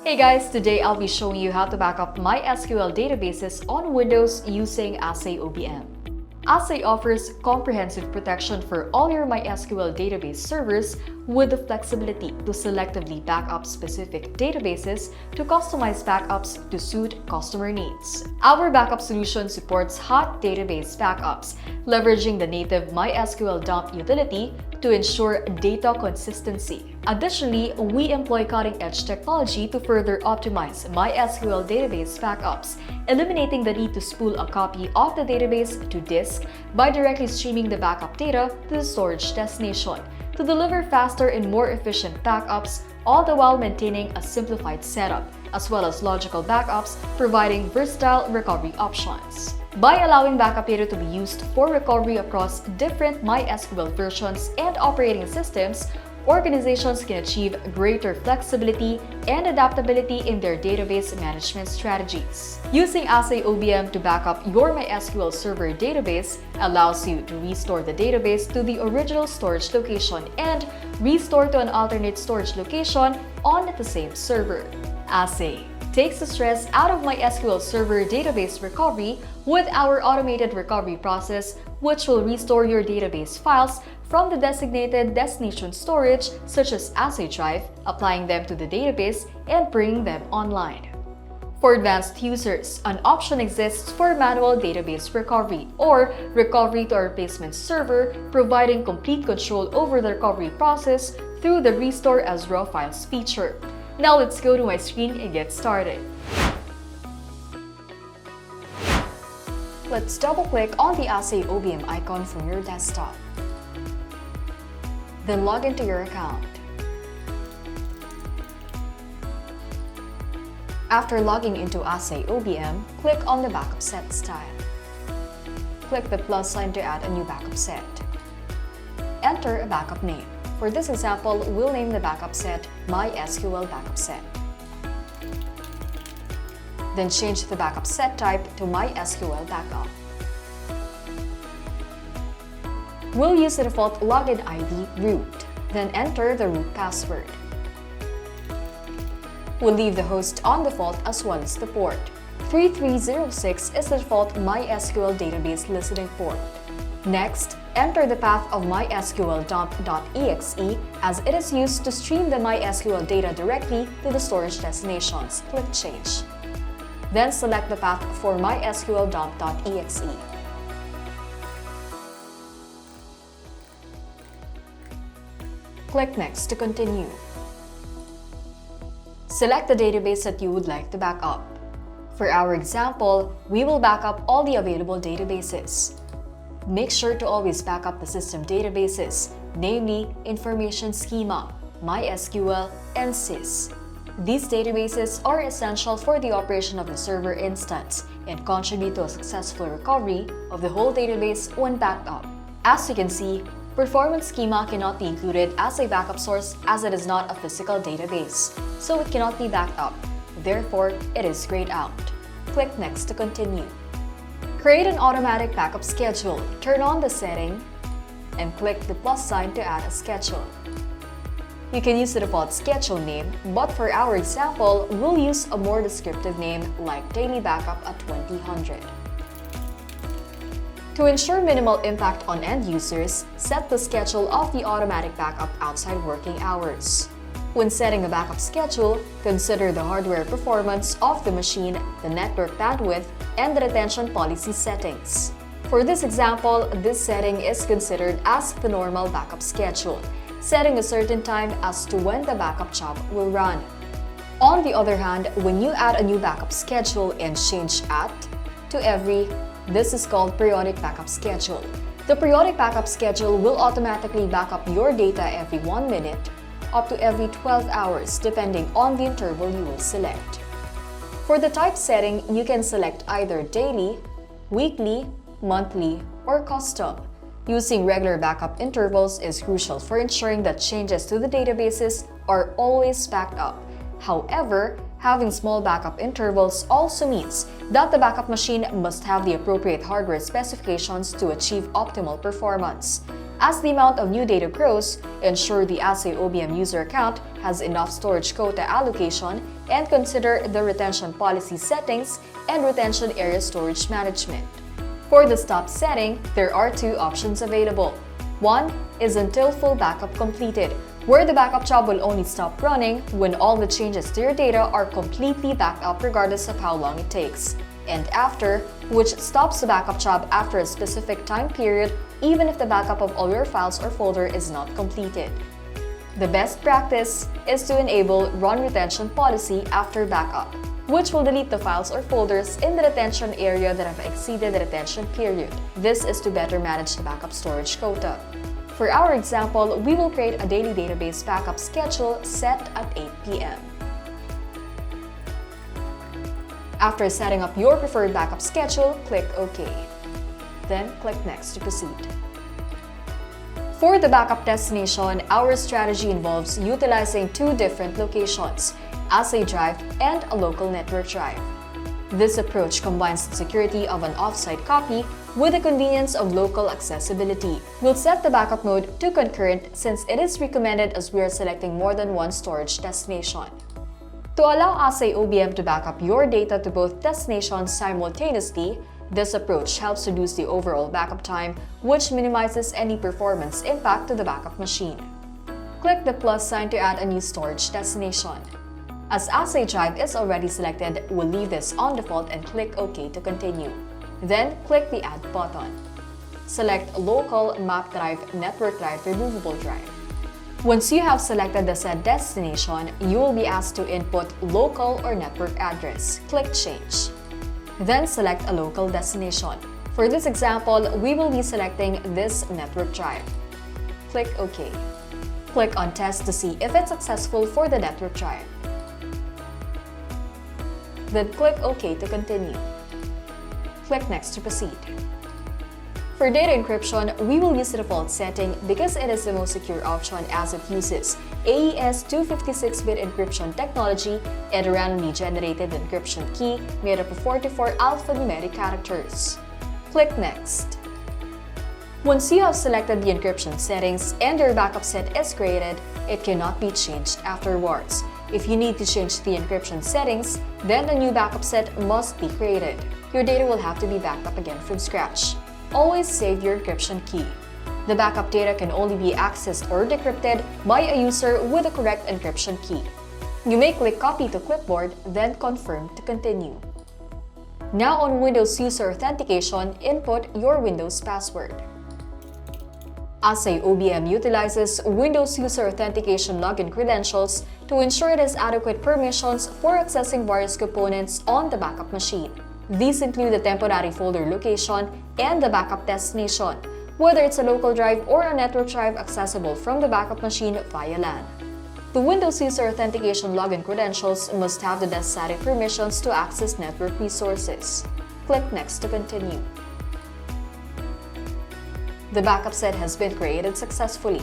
Hey guys, today I'll be showing you how to back up MySQL databases on Windows using AhsayOBM. Ahsay offers comprehensive protection for all your MySQL database servers with the flexibility to selectively back up specific databases to customize backups to suit customer needs. Our backup solution supports hot database backups, leveraging the native MySQL dump utility to ensure data consistency. Additionally, we employ cutting-edge technology to further optimize MySQL database backups, eliminating the need to spool a copy of the database to disk by directly streaming the backup data to the storage destination to deliver faster and more efficient backups, all the while maintaining a simplified setup, as well as logical backups, providing versatile recovery options. By allowing backup data to be used for recovery across different MySQL versions and operating systems, organizations can achieve greater flexibility and adaptability in their database management strategies. Using AhsayOBM to back up your MySQL server database allows you to restore the database to the original storage location and restore to an alternate storage location on the same server. Ahsay takes the stress out of MySQL server database recovery with our automated recovery process, which will restore your database files from the designated destination storage such as Ahsay Drive, applying them to the database and bringing them online. For advanced users, an option exists for manual database recovery or recovery to a replacement server, providing complete control over the recovery process through the Restore as Raw Files feature. Now let's go to my screen and get started. Let's double-click on the AhsayOBM icon from your desktop. Then log into your account. After logging into AhsayOBM, click on the backup set style. Click the plus sign to add a new backup set. Enter a backup name. For this example, we'll name the backup set MySQL Backup Set. Then change the backup set type to MySQL Backup. We'll use the default login ID root, then enter the root password. We'll leave the host on default as well as the port. 3306 is the default MySQL database listening port. Next, enter the path of MySQL dump.exe as it is used to stream the MySQL data directly to the storage destinations. Click Change. Then select the path for MySQL dump.exe. Click Next to continue. Select the database that you would like to back up. For our example, we will back up all the available databases. Make sure to always back up the system databases, namely Information Schema, MySQL, and SYS. These databases are essential for the operation of the server instance and contribute to a successful recovery of the whole database when backed up. As you can see, Performance Schema cannot be included as a backup source as it is not a physical database, so it cannot be backed up. Therefore, it is grayed out. Click Next to continue. Create an automatic backup schedule. Turn on the setting and click the plus sign to add a schedule. You can use the default schedule name, but for our example, we'll use a more descriptive name like Daily Backup at 2000. To ensure minimal impact on end users, set the schedule of the automatic backup outside working hours. When setting a backup schedule, consider the hardware performance of the machine, the network bandwidth, and the retention policy settings. For this example, this setting is considered as the normal backup schedule, setting a certain time as to when the backup job will run. On the other hand, when you add a new backup schedule and change at to every, this is called periodic backup schedule. The periodic backup schedule will automatically back up your data every 1 minute, up to every 12 hours depending on the interval you will select. For the type setting, you can select either daily, weekly, monthly, or custom. Using regular backup intervals is crucial for ensuring that changes to the databases are always backed up. However, having small backup intervals also means that the backup machine must have the appropriate hardware specifications to achieve optimal performance. As the amount of new data grows, ensure the AhsayOBM user account has enough storage quota allocation and consider the retention policy settings and retention area storage management. For the stop setting, there are two options available. One is until full backup completed, where the backup job will only stop running when all the changes to your data are completely backed up regardless of how long it takes. And after, which stops the backup job after a specific time period even if the backup of all your files or folder is not completed. The best practice is to enable Run Retention Policy after backup, which will delete the files or folders in the retention area that have exceeded the retention period. This is to better manage the backup storage quota. For our example, we will create a daily database backup schedule set at 8 p.m. After setting up your preferred backup schedule, click OK. Then click Next to proceed. For the backup destination, our strategy involves utilizing two different locations, Ahsay drive and a local network drive. This approach combines the security of an offsite copy with the convenience of local accessibility. We'll set the backup mode to concurrent since it is recommended as we are selecting more than one storage destination. To allow AhsayOBM to back up your data to both destinations simultaneously, this approach helps reduce the overall backup time, which minimizes any performance impact to the backup machine. Click the plus sign to add a new storage destination. As Ahsay Drive is already selected, we'll leave this on default and click OK to continue. Then click the Add button. Select Local, Map Drive, Network Drive, Removable Drive. Once you have selected the said destination, you will be asked to input local or network address. Click Change. Then select a local destination. For this example, we will be selecting this network drive. Click OK. Click on Test to see if it's successful for the network drive. Then click OK to continue. Click Next to proceed. For data encryption, we will use the default setting because it is the most secure option as it uses AES 256-bit encryption technology and a randomly generated encryption key made up of 44 alphanumeric characters. Click Next. Once you have selected the encryption settings and your backup set is created, it cannot be changed afterwards. If you need to change the encryption settings, then a new backup set must be created. Your data will have to be backed up again from scratch. Always save your encryption key. The backup data can only be accessed or decrypted by a user with the correct encryption key. You may click Copy to Clipboard, then Confirm to continue. Now on Windows User Authentication, input your Windows password. AhsayOBM utilizes Windows User Authentication login credentials to ensure it has adequate permissions for accessing various components on the backup machine. These include the temporary folder location and the backup destination, whether it's a local drive or a network drive accessible from the backup machine via LAN. The Windows User Authentication login credentials must have the necessary permissions to access network resources. Click Next to continue. The backup set has been created successfully.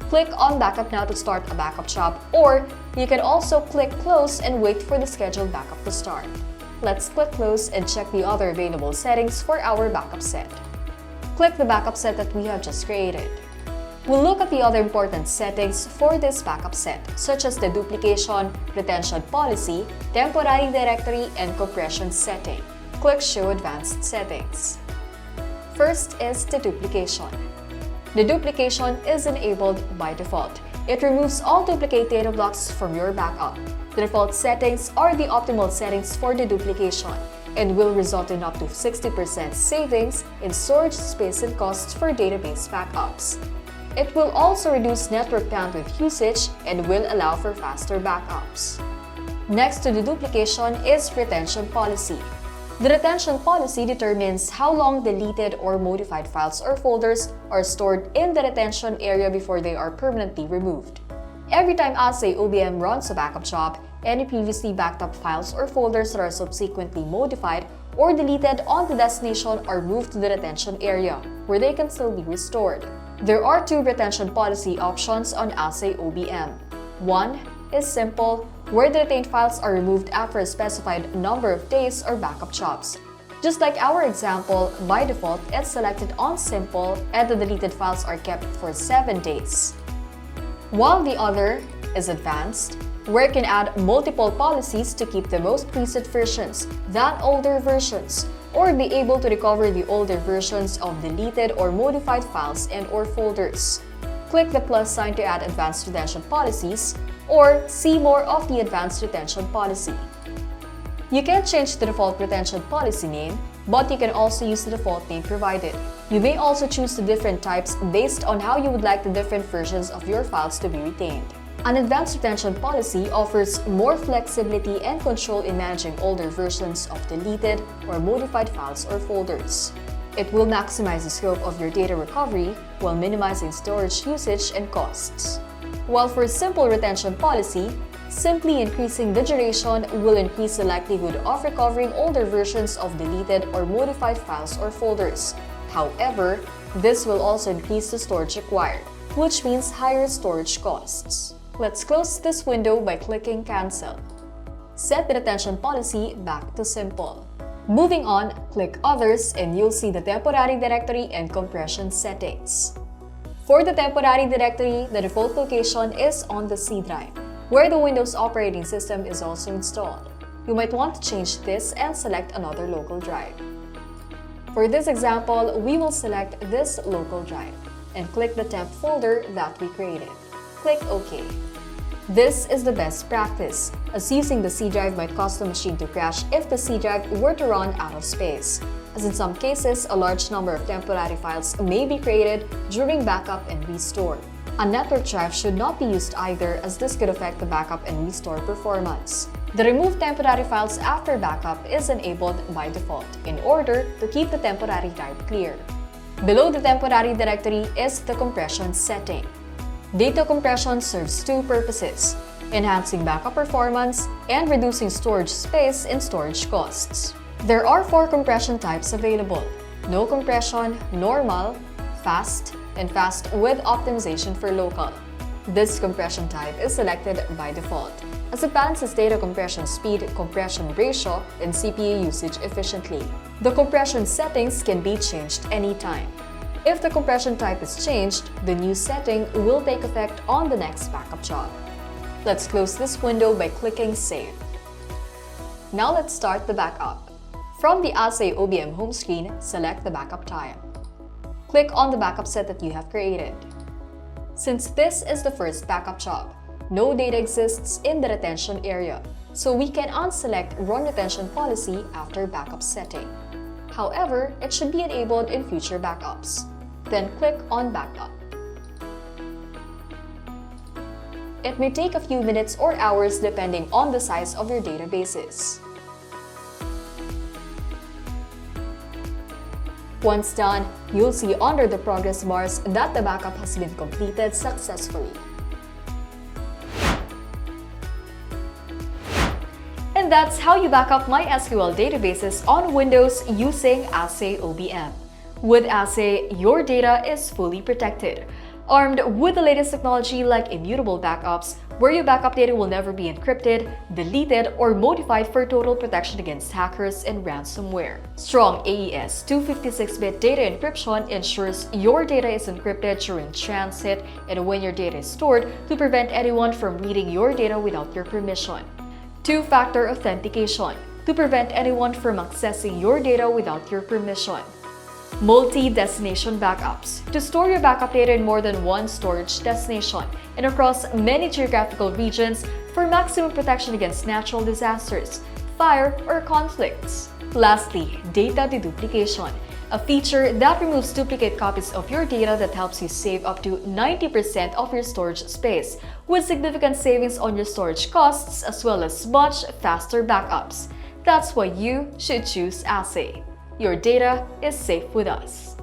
Click on Backup Now to start a backup job, or you can also click Close and wait for the scheduled backup to start. Let's click Close and check the other available settings for our backup set. Click the backup set that we have just created. We'll look at the other important settings for this backup set, such as the duplication, retention policy, temporary directory, and compression setting. Click Show Advanced Settings. First is the duplication. The duplication is enabled by default. It removes all duplicate data blocks from your backup. The default settings are the optimal settings for the duplication and will result in up to 60% savings in storage space and costs for database backups. It will also reduce network bandwidth usage and will allow for faster backups. Next to the duplication is retention policy. The retention policy determines how long deleted or modified files or folders are stored in the retention area before they are permanently removed. Every time AhsayOBM runs a backup job, any previously backed up files or folders that are subsequently modified or deleted on the destination are moved to the retention area, where they can still be restored. There are two retention policy options on AhsayOBM. One is simple, where the retained files are removed after a specified number of days or backup jobs. Just like our example, by default, it's selected on Simple and the deleted files are kept for 7 days. While the other is Advanced, where you can add multiple policies to keep the most recent versions than older versions, or be able to recover the older versions of deleted or modified files and/or folders. Click the plus sign to add advanced retention policies, or see more of the advanced retention policy. You can change the default retention policy name, but you can also use the default name provided. You may also choose the different types based on how you would like the different versions of your files to be retained. An advanced retention policy offers more flexibility and control in managing older versions of deleted or modified files or folders. It will maximize the scope of your data recovery while minimizing storage usage and costs. While for simple retention policy, simply increasing the duration will increase the likelihood of recovering older versions of deleted or modified files or folders. However, this will also increase the storage required, which means higher storage costs. Let's close this window by clicking Cancel. Set the retention policy back to Simple. Moving on, click Others and you'll see the temporary directory and compression settings. For the temporary directory, the default location is on the C drive, where the Windows operating system is also installed. You might want to change this and select another local drive. For this example, we will select this local drive and click the temp folder that we created. Click OK. This is the best practice, as using the C drive might cause the machine to crash if the C drive were to run out of space, as in some cases, a large number of temporary files may be created during backup and restore. A network drive should not be used either, as this could affect the backup and restore performance. The remove temporary files after backup is enabled by default in order to keep the temporary drive clear. Below the temporary directory is the compression setting. Data compression serves two purposes: enhancing backup performance and reducing storage space and storage costs. There are 4 compression types available: no compression, normal, fast, and fast with optimization for local. This compression type is selected by default, as it balances data compression speed, compression ratio, and CPU usage efficiently. The compression settings can be changed anytime. If the compression type is changed, the new setting will take effect on the next backup job. Let's close this window by clicking Save. Now let's start the backup. From the AhsayOBM home screen, select the backup type. Click on the backup set that you have created. Since this is the first backup job, no data exists in the retention area, so we can unselect Run Retention Policy after backup setting. However, it should be enabled in future backups. Then click on Backup. It may take a few minutes or hours depending on the size of your databases. Once done, you'll see under the progress bars that the backup has been completed successfully. And that's how you back up MySQL databases on Windows using AhsayOBM. With Ahsay, your data is fully protected, armed with the latest technology like immutable backups, where your backup data will never be encrypted, deleted, or modified for total protection against hackers and ransomware. Strong AES 256-bit data encryption ensures your data is encrypted during transit and when your data is stored to prevent anyone from reading your data without your permission. Two-factor authentication to prevent anyone from accessing your data without your permission. Multi-destination backups to store your backup data in more than one storage destination and across many geographical regions for maximum protection against natural disasters, fire, or conflicts. Lastly, data deduplication, a feature that removes duplicate copies of your data that helps you save up to 90% of your storage space, with significant savings on your storage costs as well as much faster backups. That's why you should choose Ahsay. Your data is safe with us.